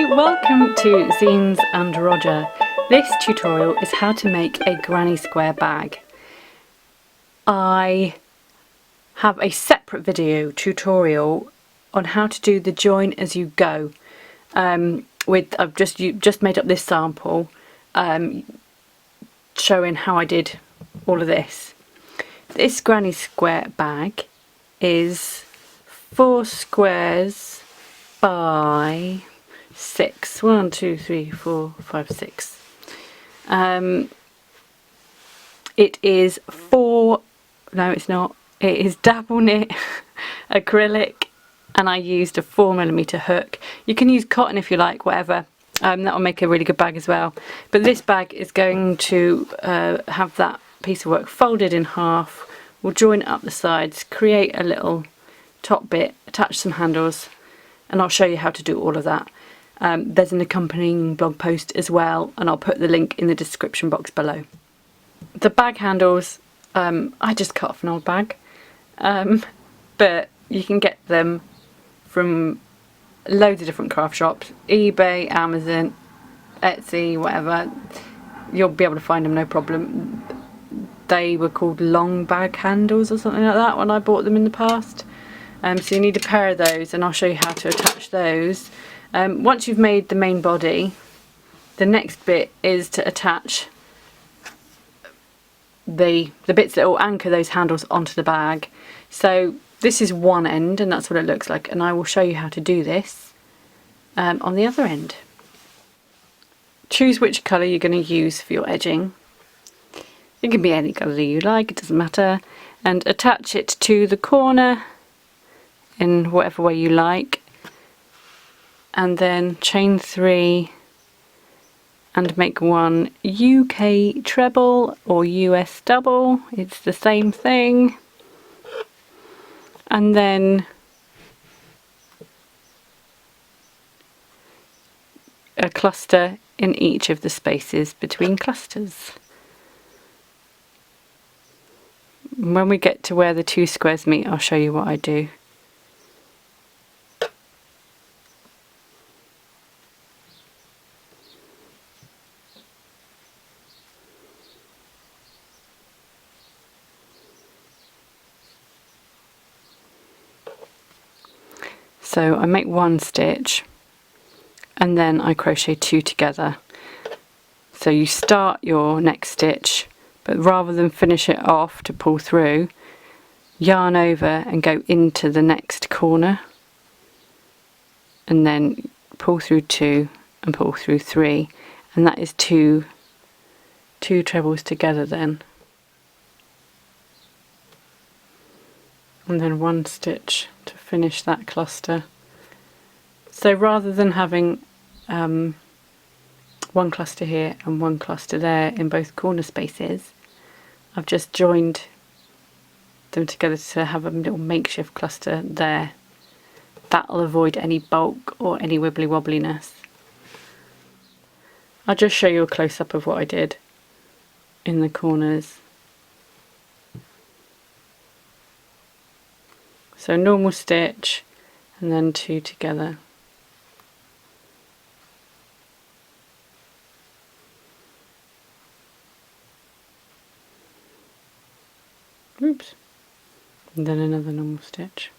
Hi, welcome to Zines and Roger. This tutorial is how to make a granny square bag. I have a separate video tutorial on how to do the join as you go. I've just made up this sample showing how I did all of this. This granny square bag is 4 squares by 6. 1, 2, 3, 4, 5, 6. It is no it's not. It is double knit acrylic, and I used a 4mm hook. You can use cotton if you like, whatever. That will make a really good bag as well. But this bag is going to have that piece of work folded in half. We'll join it up the sides, create a little top bit, attach some handles, and I'll show you how to do all of that. There's an accompanying blog post as well, and I'll put the link in the description box below. The bag handles, I just cut off an old bag, but you can get them from loads of different craft shops, eBay, Amazon, Etsy, whatever. You'll be able to find them, no problem. They were called long bag handles or something like that when I bought them in the past. So you need a pair of those, and I'll show you how to attach those. Once you've made the main body, the next bit is to attach the bits that will anchor those handles onto the bag. So this is one end, and that's what it looks like, and I will show you how to do this on the other end. Choose which colour you're going to use for your edging. It can be any colour you like, it doesn't matter, and attach it to the corner in whatever way you like, and then chain 3 and make one UK treble or US double, it's the same thing, and then a cluster in each of the spaces between clusters. When we get to where the 2 squares meet, I'll show you what I do. So I make 1 stitch and then I crochet 2 together. So you start your next stitch, but rather than finish it off to pull through, yarn over and go into the next corner, and then pull through 2 and pull through 3, and that is two trebles together then. And then 1 stitch to finish that cluster. So rather than having 1 cluster here and 1 cluster there in both corner spaces, I've just joined them together to have a little makeshift cluster there. That'll avoid any bulk or any wibbly wobbliness. I'll just show you a close-up of what I did in the corners. So normal stitch and then 2 together. Oops. And then another normal stitch.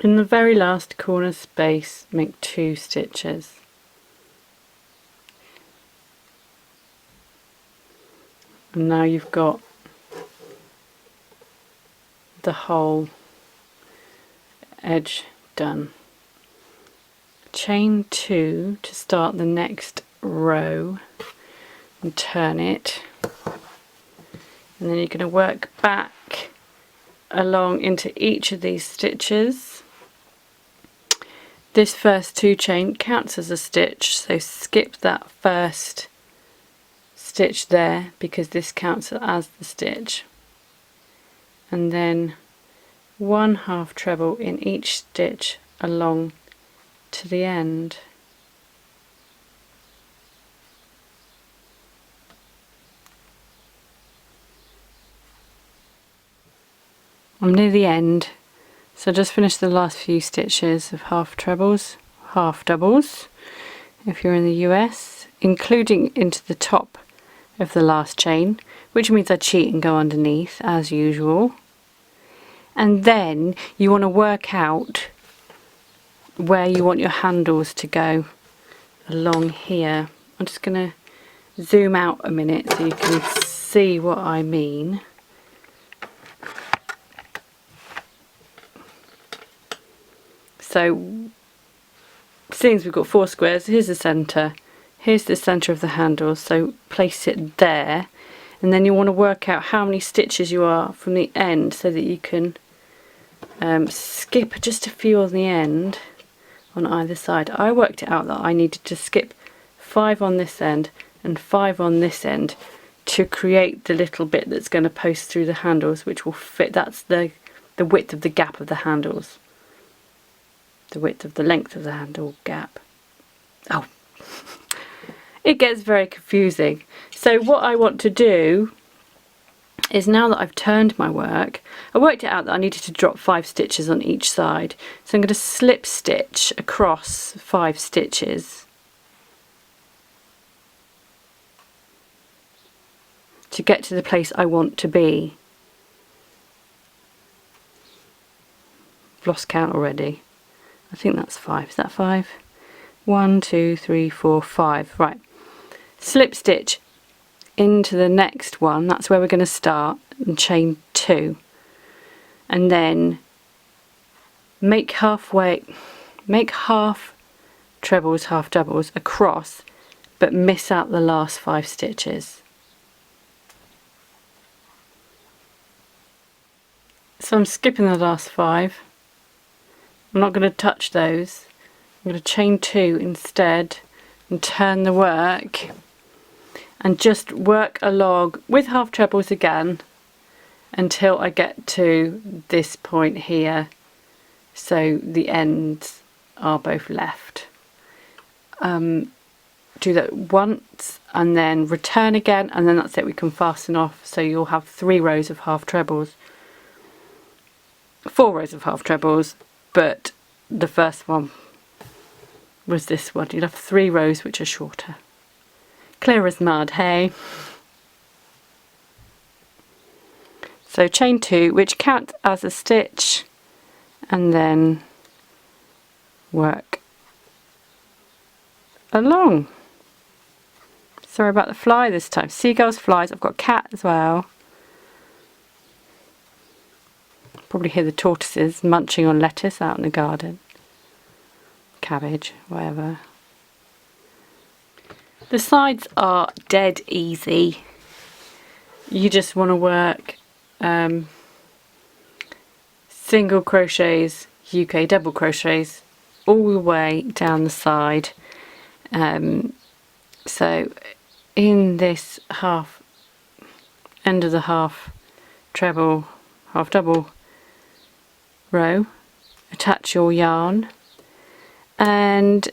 In the very last corner space, make 2 stitches. And now you've got the whole edge done. Chain 2 to start the next row and turn it, and then you're going to work back along into each of these stitches. This first 2 chain counts as a stitch, so skip that first stitch there because this counts as the stitch, and then 1 half treble in each stitch along to the end. I'm near the end, So just finish the last few stitches of half trebles, half doubles if you're in the US, including into the top of the last chain, which means I cheat and go underneath as usual. And then you want to work out where you want your handles to go along here. I'm just going to zoom out a minute so you can see what I mean. So seeing as we've got 4 squares, here's the centre, here's the centre of the handles, so place it there, and then you want to work out how many stitches you are from the end so that you can skip just a few on the end on either side. I worked it out that I needed to skip 5 on this end and 5 on this end to create the little bit that's going to post through the handles, which will fit. That's the width of the gap of the handles. The width of the length of the handle gap. Oh, it gets very confusing. So what I want to do is, now that I've turned my work, I worked it out that I needed to drop 5 stitches on each side. So I'm going to slip stitch across 5 stitches to get to the place I want to be. I've lost count already. I think that's 5. Is that 5? 1, 2, 3, 4, 5. Right. Slip stitch into the next one. That's where we're going to start, and chain 2. And then make half trebles, half doubles across, but miss out the last 5 stitches. So I'm skipping the last 5. I'm not going to touch those. I'm going to chain 2 instead and turn the work and just work along with half trebles again until I get to this point here, so the ends are both left. Do that once and then return again, and then that's it, we can fasten off. So you'll have 3 rows of half trebles, 4 rows of half trebles, but the first one was this one. You'll have 3 rows which are shorter. Clear as mud, hey? So chain 2, which counts as a stitch, and then work along. Sorry about the fly this time. Seagulls, flies. I've got a cat as well. Probably hear the tortoises munching on lettuce out in the garden. Cabbage, whatever. The sides are dead easy. You just want to work single crochets, UK double crochets all the way down the side. So in this half end of the half treble, half double row, attach your yarn and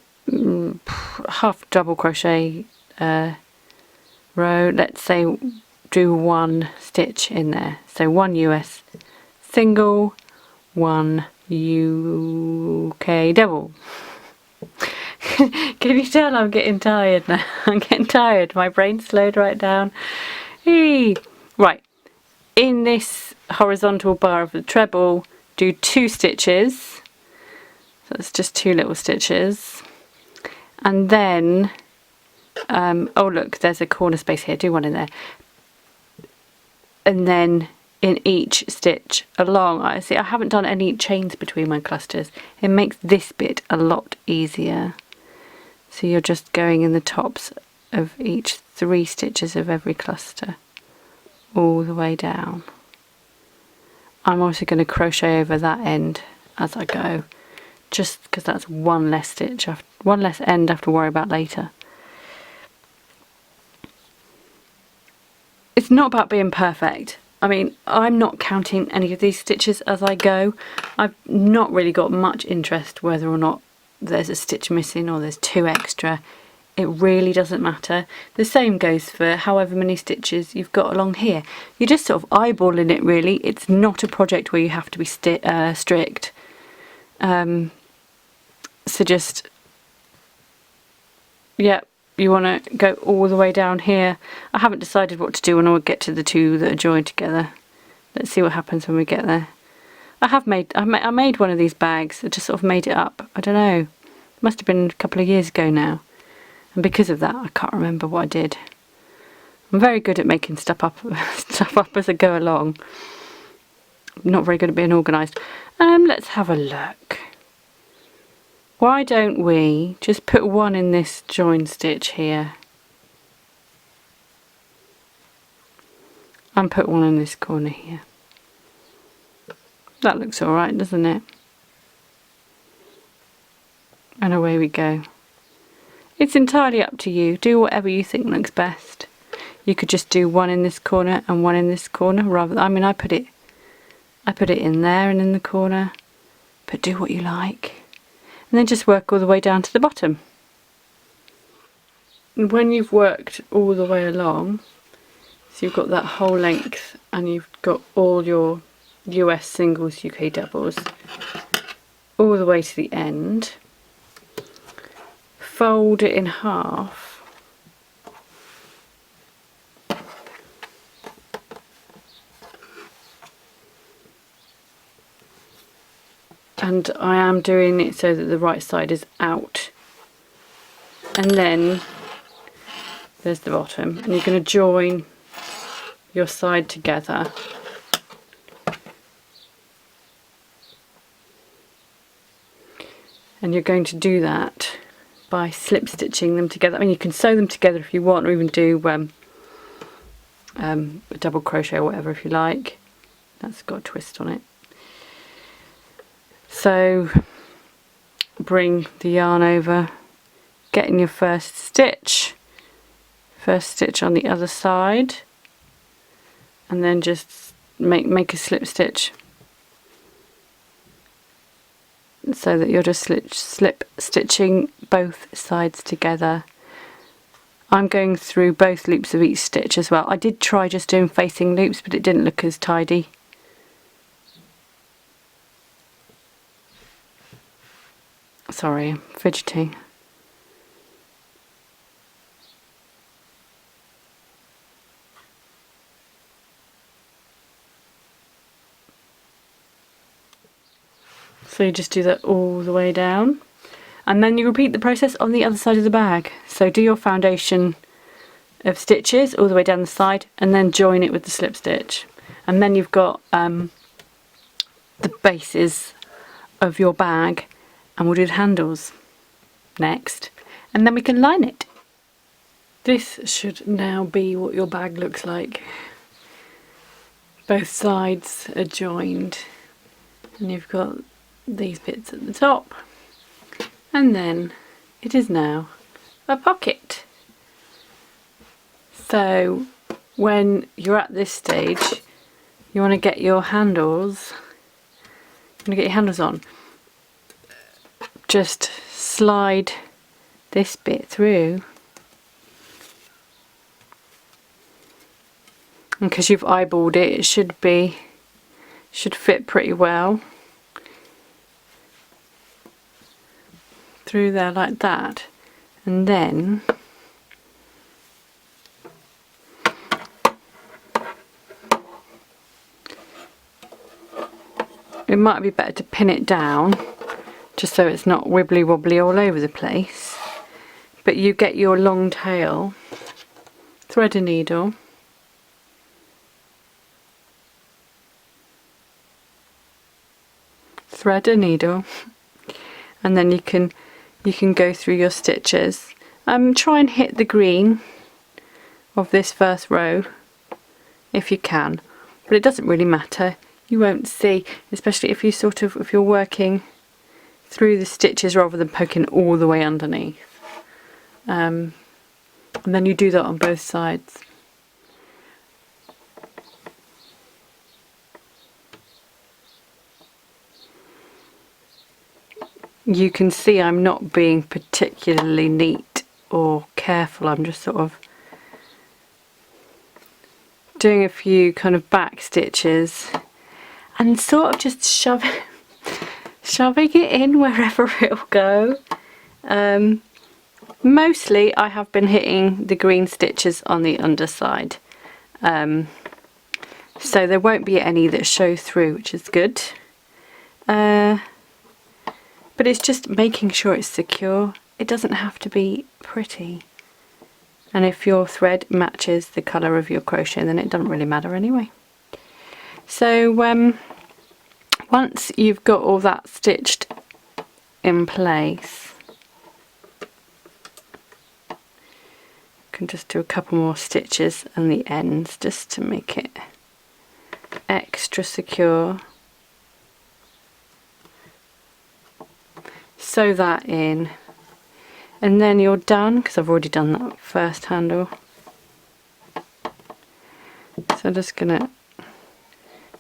half double crochet row, let's say do 1 stitch in there. So 1 US single, 1 UK double. Can you tell I'm getting tired now? I'm getting tired. My brain slowed right down. Eee. Right. In this horizontal bar of the treble, do 2 stitches. So it's just 2 little stitches. And then, oh look, there's a corner space here. Do 1 in there. And then in each stitch along, I see I haven't done any chains between my clusters. It makes this bit a lot easier. So you're just going in the tops of each 3 stitches of every cluster all the way down. I'm also going to crochet over that end as I go, just because that's 1 less stitch, 1 less end I have to worry about later. It's not about being perfect. I mean, I'm not counting any of these stitches as I go. I've not really got much interest whether or not there's a stitch missing or there's 2 extra. It really doesn't matter. The same goes for however many stitches you've got along here. You're just sort of eyeballing it really. It's not a project where you have to be strict. So just, yeah, you want to go all the way down here. I haven't decided what to do when I get to the two that are joined together. Let's see what happens when we get there. I made one of these bags. I just sort of made it up. I don't know. It must have been a couple of years ago now. And because of that, I can't remember what I did. I'm very good at making stuff up as I go along. I'm not very good at being organised. Let's have a look. Why don't we just put one in this join stitch here, and put one in this corner here. That looks alright, doesn't it? And away we go. It's entirely up to you. Do whatever you think looks best. You could just do one in this corner and one in this corner, rather than, I mean, I put it in there and in the corner, but do what you like. And then just work all the way down to the bottom. And when you've worked all the way along, so you've got that whole length and you've got all your US singles, UK doubles, all the way to the end, fold it in half. And I am doing it so that the right side is out. And then there's the bottom. And you're going to join your side together. And you're going to do that by slip stitching them together. I mean, you can sew them together if you want, or even do a double crochet or whatever if you like. That's got a twist on it. So bring the yarn over, get in your first stitch on the other side, and then just make a slip stitch so that you're just slip stitching both sides together. I'm going through both loops of each stitch as well. I did try just doing facing loops, but it didn't look as tidy. Sorry, I'm fidgeting. So you just do that all the way down, and then you repeat the process on the other side of the bag. So do your foundation of stitches all the way down the side, and then join it with the slip stitch, and then you've got the bases of your bag. And we'll do the handles next, and then we can line it. This should now be what your bag looks like. Both sides are joined, and you've got these bits at the top, and then it is now a pocket. So when you're at this stage, you want to get your handles. On. Just slide this bit through, and because you've eyeballed it, it should fit pretty well through there like that. And then it might be better to pin it down, just so it's not wibbly wobbly all over the place. But you get your long tail, thread a needle, and then you can go through your stitches. Try and hit the green of this first row if you can, but it doesn't really matter. You won't see, especially if you're working through the stitches rather than poking all the way underneath. And then you do that on both sides. You can see I'm not being particularly neat or careful. I'm just sort of doing a few kind of back stitches and sort of just shoving it in wherever it'll go. Mostly I have been hitting the green stitches on the underside, so there won't be any that show through, which is good. But it's just making sure it's secure. It doesn't have to be pretty. And if your thread matches the colour of your crochet, then it doesn't really matter anyway. So once you've got all that stitched in place, you can just do a couple more stitches on the ends just to make it extra secure. Sew that in, and then you're done, because I've already done that first handle. So I'm just gonna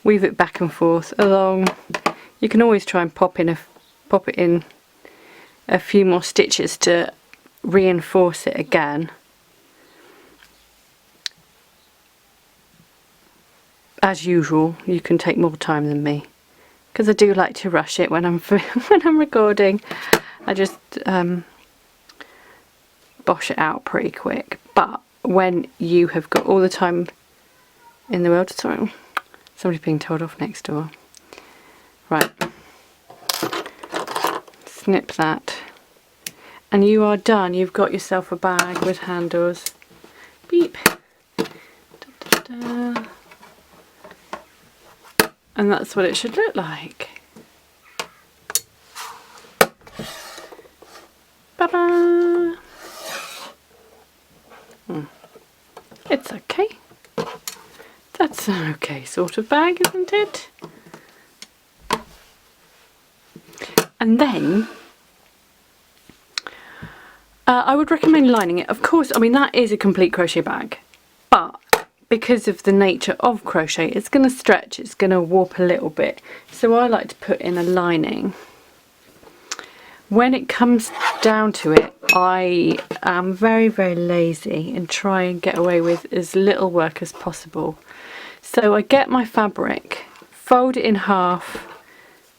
weave it back and forth along. You can always try and pop it in a few more stitches to reinforce it again. As usual, you can take more time than me, because I do like to rush it when I'm when I'm recording. I just bosh it out pretty quick. But when you have got all the time in the world, sorry, somebody's being told off next door. Right, snip that, and you are done. You've got yourself a bag with handles. Beep. Da, da, da. And that's what it should look like. Ba-ba! It's okay. That's an okay sort of bag, isn't it? And then I would recommend lining it. Of course, I mean, that is a complete crochet bag, but because of the nature of crochet, it's going to stretch, it's going to warp a little bit. So I like to put in a lining. When it comes down to it, I am very, very lazy and try and get away with as little work as possible. So I get my fabric, fold it in half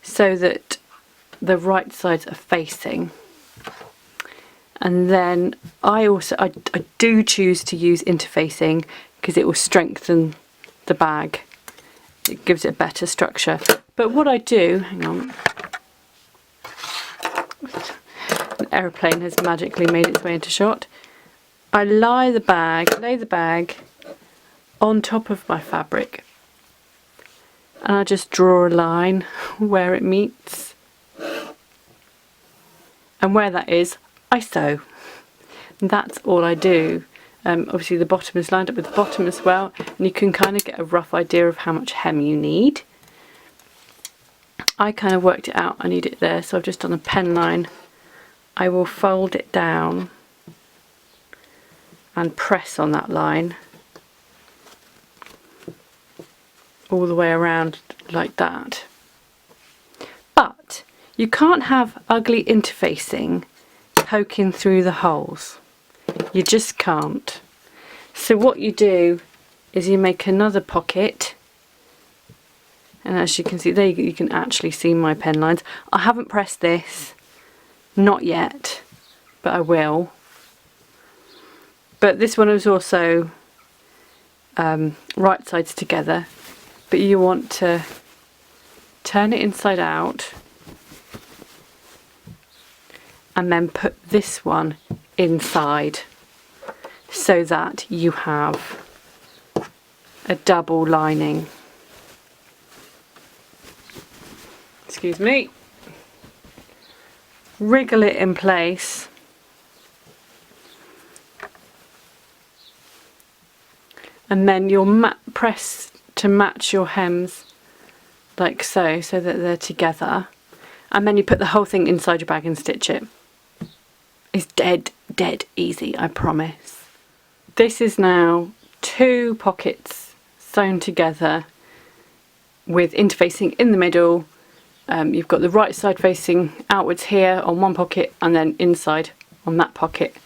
so that the right sides are facing. And then I do choose to use interfacing, because it will strengthen the bag. It gives it a better structure. But what I do, hang on, an aeroplane has magically made its way into shot. I lay the bag on top of my fabric, and I just draw a line where it meets. And where that is, I sew. And that's all I do. Obviously the bottom is lined up with the bottom as well, and you can kind of get a rough idea of how much hem you need. I kind of worked it out, I need it there, so I've just done a pen line. I will fold it down and press on that line all the way around like that. But you can't have ugly interfacing poking through the holes. You just can't. So what you do is you make another pocket, and as you can see there, you can actually see my pen lines. I haven't pressed this, not yet, but I will. But this one is also right sides together, but you want to turn it inside out and then put this one inside, so that you have a double lining. Excuse me. Wriggle it in place. And then you'll press to match your hems like so, so that they're together. And then you put the whole thing inside your bag and stitch it. It's dead easy, I promise. This is now 2 pockets sewn together with interfacing in the middle. You've got the right side facing outwards here on one pocket, and then inside on that pocket.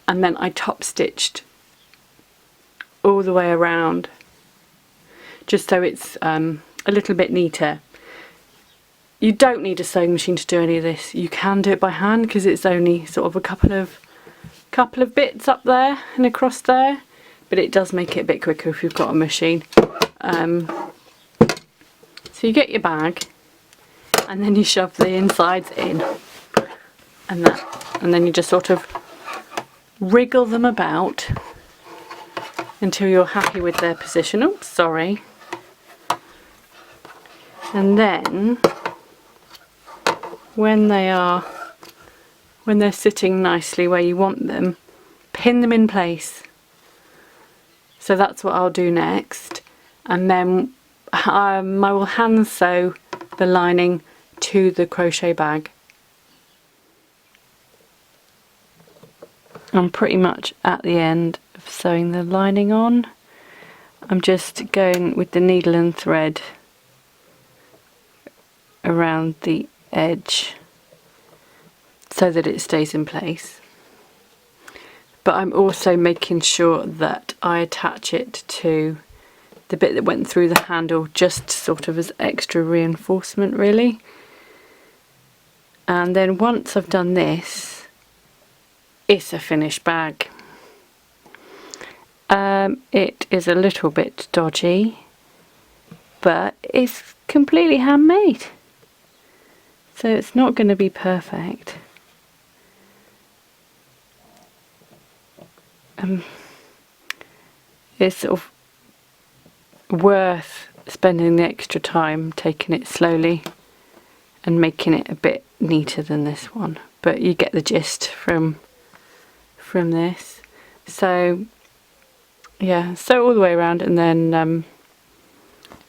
And then I top stitched all the way around, just so it's a little bit neater. You don't need a sewing machine to do any of this. You can do it by hand because it's only sort of a couple of bits up there and across there, but it does make it a bit quicker if you've got a machine. So you get your bag and then you shove the insides in and then you just sort of wriggle them about until you're happy with their position. Oops, sorry. And then when they're sitting nicely where you want them, pin them in place. So that's what I'll do next, and then I will hand sew the lining to the crochet bag. I'm pretty much at the end of sewing the lining on. I'm just going with the needle and thread around the edge so that it stays in place. But I'm also making sure that I attach it to the bit that went through the handle, just sort of as extra reinforcement really. And then once I've done this, it's a finished bag. It is a little bit dodgy, but it's completely handmade, so it's not going to be perfect. It's sort of worth spending the extra time taking it slowly and making it a bit neater than this one, but you get the gist from this. So yeah, sew all the way around and then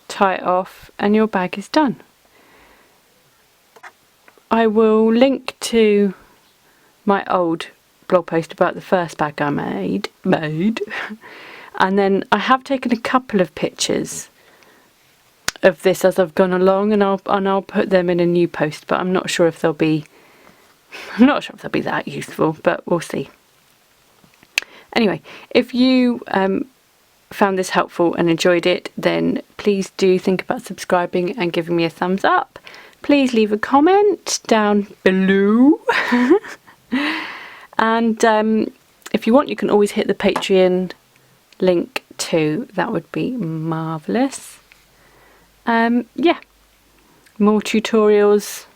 tie it off and your bag is done. I will link to my old blog post about the first bag I made. And then I have taken a couple of pictures of this as I've gone along, and I'll put them in a new post, but I'm not sure if they'll be that useful, but we'll see. Anyway, if you found this helpful and enjoyed it, then please do think about subscribing and giving me a thumbs up. Please leave a comment down below. And if you want, you can always hit the Patreon link too. That would be marvellous. Yeah, more tutorials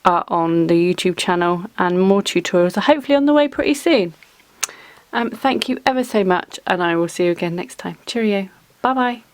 are on the YouTube channel, and more tutorials are hopefully on the way pretty soon. Thank you ever so much, and I will see you again next time. Cheerio. Bye bye.